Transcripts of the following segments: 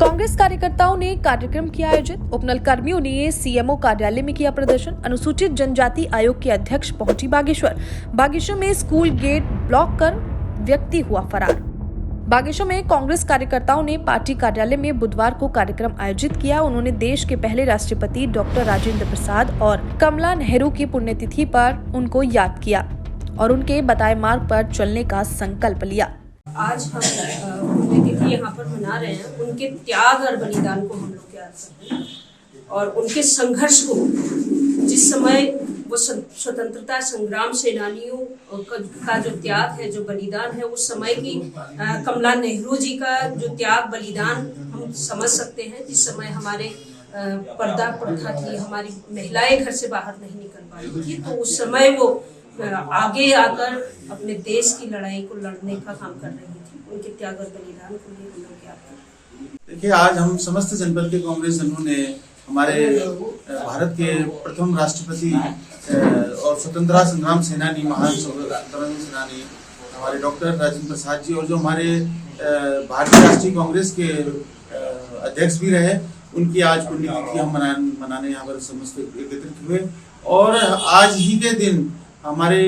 कांग्रेस कार्यकर्ताओं ने कार्यक्रम किया आयोजित। उपनल कर्मियों ने सीएमओ कार्यालय में किया प्रदर्शन। अनुसूचित जनजाति आयोग के अध्यक्ष पहुंची बागेश्वर में स्कूल गेट ब्लॉक कर व्यक्ति हुआ फरार। बागेश्वर में कांग्रेस कार्यकर्ताओं ने पार्टी कार्यालय में बुधवार को कार्यक्रम आयोजित किया। उन्होंने देश के पहले राष्ट्रपति डॉक्टर राजेंद्र प्रसाद और कमला नेहरू की पुण्यतिथि पर उनको याद किया और उनके बताए मार्ग पर चलने का संकल्प लिया। आज हम पुण्यतिथि यहाँ पर मना रहे हैं। उनके त्याग और बलिदान को हम लोग याद करते हैं और उनके संघर्ष को, जिस समय वो स्वतंत्रता संग्राम सेनानियों का जो त्याग है, जो बलिदान है, उस समय की कमला नेहरू जी का जो त्याग बलिदान हम समझ सकते हैं। जिस समय हमारे पर्दा प्रथा थी, हमारी महिलाएं घर से बाहर नहीं निकल पाती थी, तो उस समय वो आगे आकर अपने देश की लड़ाई को लड़ने का काम कर रही थी। उनके त्याग और बलिदान को लिए हम लोग याद करते हैं। देखिए, आज हम समस्त जनपद के कांग्रेस जनों ने हमारे भारत के प्रथम राष्ट्रपति और स्वतंत्रता संग्राम सेनानी, महान स्वतंत्रता सेनानी हमारे डॉक्टर राजेंद्र प्रसाद जी और जो हमारे भारतीय राष्ट्रीय कांग्रेस के अध्यक्ष भी रहे, उनकी आज पुण्यतिथि हम मनाने यहाँ पर समस्त एकत्रित हुए। और आज ही के दिन हमारे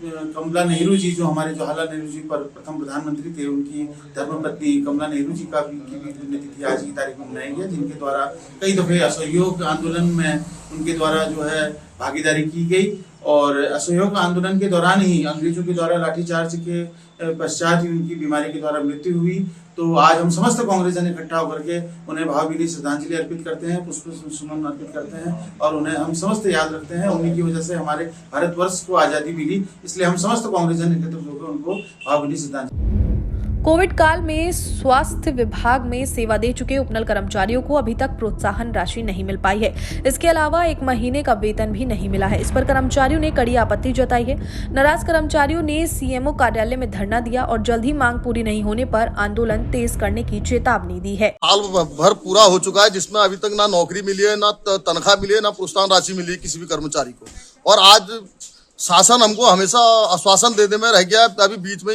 कमला नेहरू जी, जो हमारे जवाहरलाल नेहरू जी पर प्रथम प्रधानमंत्री थे, उनकी धर्मपत्नी कमला नेहरू जी की भी पुण्यतिथि आज की तारीख में मनाई गई, जिनके द्वारा कई दफे असहयोग आंदोलन में उनके द्वारा जो है भागीदारी की गई। और असहयोग आंदोलन के दौरान ही अंग्रेजों के द्वारा लाठीचार्ज के पश्चात ही उनकी बीमारी के द्वारा मृत्यु हुई। तो आज हम समस्त कांग्रेस जन इकट्ठा होकर के उन्हें भावभीनी श्रद्धांजलि अर्पित करते हैं, पुष्प सुमन अर्पित करते हैं और उन्हें हम समस्त याद रखते हैं। उन्हीं की वजह से हमारे भारतवर्ष को आजादी मिली, इसलिए हम समस्त कांग्रेस जन एकत्रित होकर उनको भावभीनी श्रद्धांजलि। कोविड काल में स्वास्थ्य विभाग में सेवा दे चुके उपनल कर्मचारियों को अभी तक प्रोत्साहन राशि नहीं मिल पाई है। इसके अलावा 1 महीने का वेतन भी नहीं मिला है। इस पर कर्मचारियों ने कड़ी आपत्ति जताई है। नाराज कर्मचारियों ने सीएमओ कार्यालय में धरना दिया और जल्द ही मांग पूरी नहीं होने पर आंदोलन तेज करने की चेतावनी दी है। साल भर पूरा हो चुका है, जिसमें अभी तक ना नौकरी मिली है, ना तनख्वाह मिली है, ना प्रोत्साहन राशि मिली है किसी भी कर्मचारी को। और आज शासन हमको हमेशा आश्वासन देने में रह गया। अभी बीच में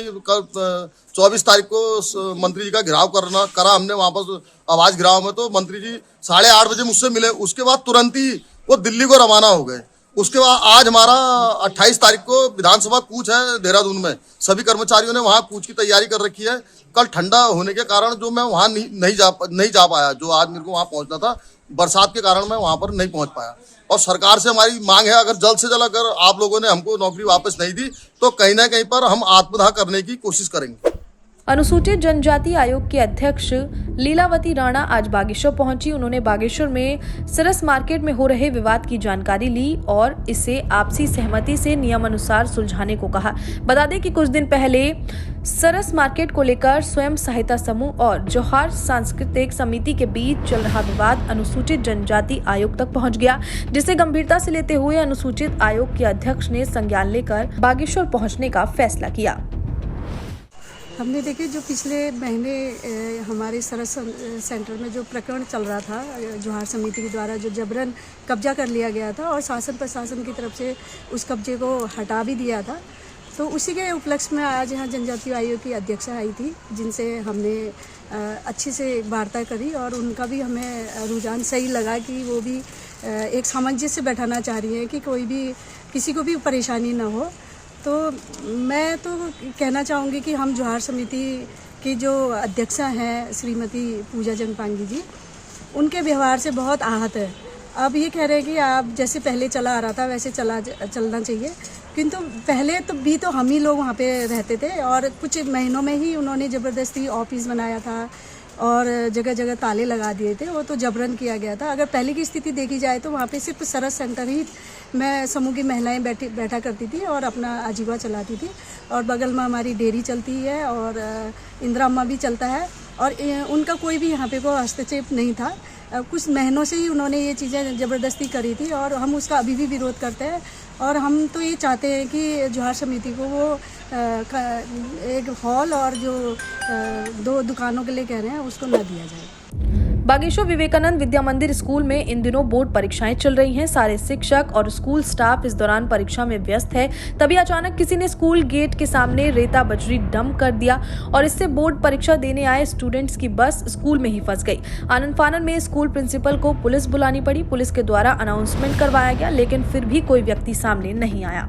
24 तारीख को मंत्री जी का घेराव करा हमने वहां पर आवाज घेराव में, तो मंत्री जी 8:30 बजे मुझसे मिले। उसके बाद तुरंत ही वो दिल्ली को रवाना हो गए। उसके बाद आज हमारा 28 तारीख को विधानसभा कूच है देहरादून में। सभी कर्मचारियों ने वहां कूच की तैयारी कर रखी है। कल ठंडा होने के कारण जो मैं वहां नहीं जा पाया, जो आज मेरे को वहां पहुंचना था, बरसात के कारण मैं वहां पर नहीं पहुंच पाया। और सरकार से हमारी मांग है, अगर जल्द से जल्द अगर आप लोगों ने हमको नौकरी वापस नहीं दी तो कहीं ना कहीं पर हम आत्मदाह करने की कोशिश करेंगे। अनुसूचित जनजाति आयोग के अध्यक्ष लीलावती राणा आज बागेश्वर पहुंची। उन्होंने बागेश्वर में सरस मार्केट में हो रहे विवाद की जानकारी ली और इसे आपसी सहमति से नियमानुसार सुलझाने को कहा। बता दें कि कुछ दिन पहले सरस मार्केट को लेकर स्वयं सहायता समूह और जोहार सांस्कृतिक समिति के बीच चल रहा विवाद अनुसूचित जनजाति आयोग तक पहुंच गया, जिसे गंभीरता से लेते हुए अनुसूचित आयोग के अध्यक्ष ने संज्ञान लेकर बागेश्वर पहुंचने का फैसला किया। हमने देखे जो पिछले महीने हमारे सरस सेंटर में जो प्रकरण चल रहा था, जोहार समिति के द्वारा जो जबरन कब्जा कर लिया गया था और शासन प्रशासन की तरफ से उस कब्जे को हटा भी दिया था, तो उसी के उपलक्ष्य में आज यहाँ जनजाति आयोग की अध्यक्षा आई थी, जिनसे हमने अच्छी से वार्ता करी और उनका भी हमें रुझान सही लगा कि वो भी एक सामंजस्य बैठाना चाह रही है कि कोई भी किसी को भी परेशानी ना हो। तो मैं तो कहना चाहूँगी कि हम जोहार समिति की जो अध्यक्षा हैं श्रीमती पूजा जंगपांगी जी, उनके व्यवहार से बहुत आहत है। अब ये कह रहे हैं कि आप जैसे पहले चला आ रहा था वैसे चलना चाहिए, किंतु पहले तो हम ही लोग वहाँ पे रहते थे और कुछ महीनों में ही उन्होंने ज़बरदस्ती ऑफिस बनाया था और जगह जगह ताले लगा दिए थे। वो तो जबरन किया गया था। अगर पहले की स्थिति देखी जाए तो वहाँ पे सिर्फ सरस सेंटर ही मैं समूह की महिलाएं बैठा करती थी और अपना आजीविका चलाती थी। और बगल में हमारी डेयरी चलती है और इंदिरा अम्मा भी चलता है और उनका कोई भी यहाँ पे कोई हस्तक्षेप नहीं था। कुछ महीनों से ही उन्होंने ये चीज़ें ज़बरदस्ती करी थी और हम उसका अभी भी विरोध करते हैं। और हम तो ये चाहते हैं कि जोहार समिति को वो एक हॉल और जो 2 दुकानों के लिए कह रहे हैं उसको न दिया जाए। बागेश्वर विवेकानंद विद्या मंदिर स्कूल में इन दिनों बोर्ड परीक्षाएं चल रही हैं। सारे शिक्षक और स्कूल स्टाफ इस दौरान परीक्षा में व्यस्त है। तभी अचानक किसी ने स्कूल गेट के सामने रेता बजरी डंप कर दिया और इससे बोर्ड परीक्षा देने आए स्टूडेंट्स की बस स्कूल में ही फंस गई। आनन फानन में स्कूल प्रिंसिपल को पुलिस बुलानी पड़ी। पुलिस के द्वारा अनाउंसमेंट करवाया गया, लेकिन फिर भी कोई व्यक्ति सामने नहीं आया।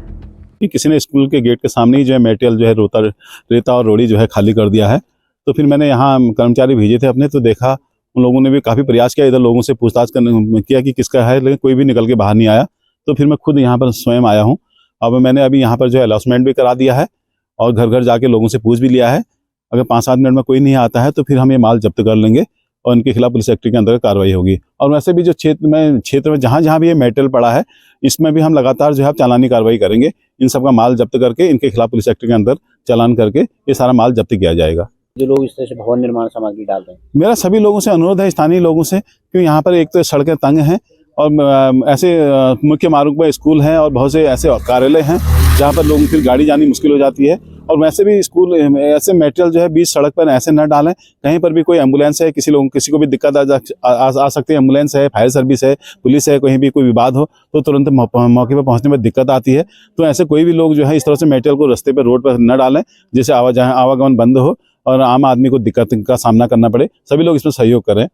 किसी ने स्कूल के गेट के सामने ही जो है मेटेरियल जो है रेता और रोड़ी जो है खाली कर दिया है। तो फिर मैंने यहाँ कर्मचारी भेजे थे अपने, तो देखा उन लोगों ने भी काफ़ी प्रयास किया, इधर लोगों से पूछताछ करने किया कि किसका है, लेकिन कोई भी निकल के बाहर नहीं आया। तो फिर मैं खुद यहाँ पर स्वयं आया हूँ। अब मैंने अभी यहाँ पर जो है अनाउंसमेंट भी करा दिया है और घर घर जाके लोगों से पूछ भी लिया है। अगर 5-7 मिनट में कोई नहीं आता है तो फिर हम ये माल जब्त कर लेंगे और इनके खिलाफ पुलिस एक्ट के अंदर कार्रवाई होगी। और वैसे भी जो क्षेत्र में जहाँ भी ये मेटेरियल पड़ा है, इसमें भी हम लगातार जो है चालानी कार्रवाई करेंगे। इन सब का माल जब्त करके इनके खिलाफ पुलिस एक्ट के अंदर चालान करके ये सारा माल जब्त किया जाएगा। जो लोग इस तरह से भवन निर्माण सामग्री डाल रहे हैं, मेरा सभी लोगों से अनुरोध है, स्थानीय लोगों से, क्योंकि यहाँ पर एक तो सड़कें तंग हैं और ऐसे मुख्य मार्ग पर स्कूल हैं और बहुत से ऐसे कार्यालय हैं जहाँ पर लोगों की गाड़ी जानी मुश्किल हो जाती है। और वैसे भी स्कूल ऐसे मटेरियल जो है बीच सड़क पर ऐसे न डालें। कहीं पर भी कोई एम्बुलेंस है, किसी को भी दिक्कत आ सकती है, एम्बुलेंस है, फायर सर्विस है, पुलिस है, कहीं भी कोई विवाद हो तो तुरंत मौके पर पहुंचने में दिक्कत आती है। तो ऐसे कोई भी लोग जो है इस तरह से मटेरियल को रास्ते पर, रोड पर न डालें जिससे आवागमन बंद हो और आम आदमी को दिक्कत का सामना करना पड़े। सभी लोग इसमें सहयोग करें।